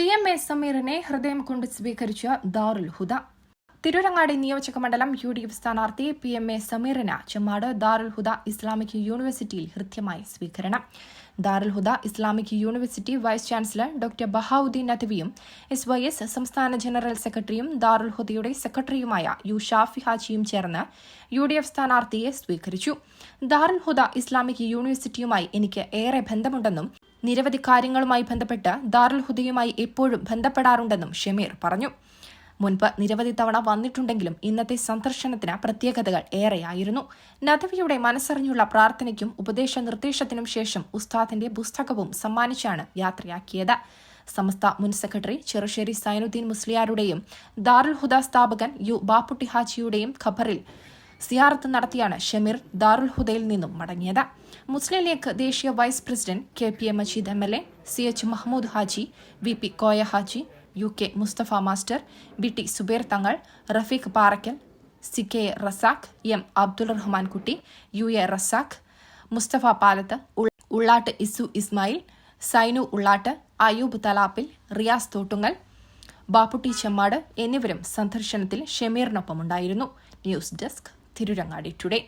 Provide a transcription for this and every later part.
PMA സമീറിനെ ഹൃദയം കൊണ്ട് സ്വീകരിച്ച ദാറുൽ ഹുദ. തിരൂരങ്ങാടി നിയോജക മണ്ഡലം UDF സ്ഥാനാർത്ഥി PMA സമീറിന് ചെമ്മാട് ദാറുൽ ഹുദ ഇസ്ലാമിക് യൂണിവേഴ്സിറ്റിയിൽ ഹൃദ്യമായ സ്വീകരണം. Darul Huda Islamic university vice chancellor doctor Bahauddin നദ്വിയും SYS സംസ്ഥാന ജനറൽ സെക്രട്ടറിയും ദാറുൽ ഹുദയുടെ സെക്രട്ടറിയുമായ U ഷാഫി ഹാജിയും ചേർന്ന് UDF സ്ഥാനാർത്ഥിയെ സ്വീകരിച്ചു. ദാറുൽ ഹുദ ഇസ്ലാമിക് യൂണിവേഴ്സിറ്റിയുമായി എനിക്ക് ഏറെ ബന്ധമുണ്ടെന്നും നിരവധി കാര്യങ്ങളുമായി ബന്ധപ്പെട്ട് ദാറുൽ ഹുദയുമായി എപ്പോഴും ബന്ധപ്പെടാറുണ്ടെന്നും ഷമീർ പറഞ്ഞു. മുൻപ് നിരവധി തവണ വന്നിട്ടുണ്ടെങ്കിലും ഇന്നത്തെ സന്ദർശനത്തിന് പ്രത്യേകതകൾ ഏറെയായിരുന്നു. നദ്വിയുടെ മനസ്സറിഞ്ഞുള്ള പ്രാർത്ഥനയ്ക്കും ഉപദേശ നിർദ്ദേശത്തിനും ശേഷം ഉസ്താദിന്റെ പുസ്തകവും സമ്മാനിച്ചാണ് യാത്രയാക്കിയത്. സമസ്ത മുൻ സെക്രട്ടറി ചെറുശ്ശേരി സൈനുദ്ദീൻ മുസ്ലിയാരുടെയും ദാറുൽ ഹുദ സ്ഥാപകൻ U ബാപ്പുട്ടി ഹാജിയുടെയും ഖബറിൽ സിയാറത്ത് നടത്തിയാണ് ഷമീർ ദാറുൽ ഹുദയിൽ നിന്നും മടങ്ങിയത്. മുസ്ലിം ലീഗ് ദേശീയ vice president KPA Majeed MLA, CH Mahmood Haji, VP Koya Haji, UK Mustafa master, BT Zubair Thangal, Rafeeq Parakkal, CK Razak, M Abdul Rahman കുട്ടി, UA റസാഖ്, മുസ്തഫ പാലത്ത്, ഉള്ളാട്ട് ഇസു ഇസ്മായിൽ, സൈനു ഉള്ളാട്ട്, അയൂബ് തലാപ്പിൽ, റിയാസ് തോട്ടുങ്ങൽ, ബാപ്പുട്ടി ചെമ്മാട് എന്നിവരും സന്ദർശനത്തിൽ ഷമീറിനൊപ്പമുണ്ടായിരുന്നു. News desk Tirurangadi today.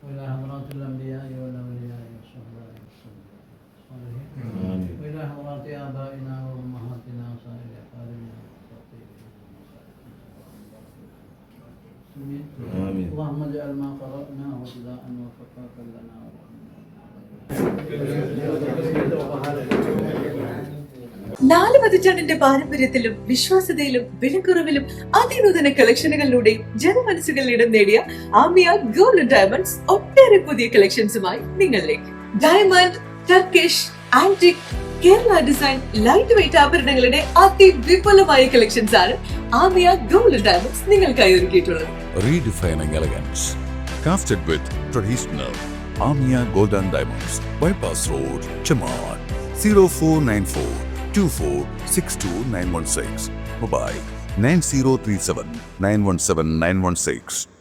وإلى حضرات الأنبياء والأولياء والصحابة وإلى حضرات آبائنا وأمهاتنا وسائر أقاربنا آمين. اللهم اجعل ما قرأنا وجزاء وفقاك لنا നാല് പതിറ്റാണ്ടിന്റെ പാരമ്പര്യത്തിലും വിശ്വാസ്യതയിലും വിലക്കുറവിലും അതിനൂതന കളക്ഷനുകളിലൂടെ ജനമനസ്സുകളിൽ ഇടം നേടിയ ആമിയ ഗോൾഡ് ആൻഡ് ഡയമണ്ട്സ് ഒട്ടേറെ പുതിയ കളക്ഷൻസുമായി നിങ്ങളിലേക്ക്. Diamond, Turkish, antique, Kerala design, light weight ആഭരണങ്ങളുടെ അതിവിപുലമായ കളക്ഷൻസ് ആണ് ആമിയ ഗോൾഡ് ആൻഡ് ഡയമണ്ട്സ് നിങ്ങൾക്കായി ഒരുക്കിയിട്ടുള്ളത്. Redefining elegance, crafted with traditional. Amia Gold and Diamonds, Bypass Road, Chamad, 0494 2462 916. Mobile 9037 917 916.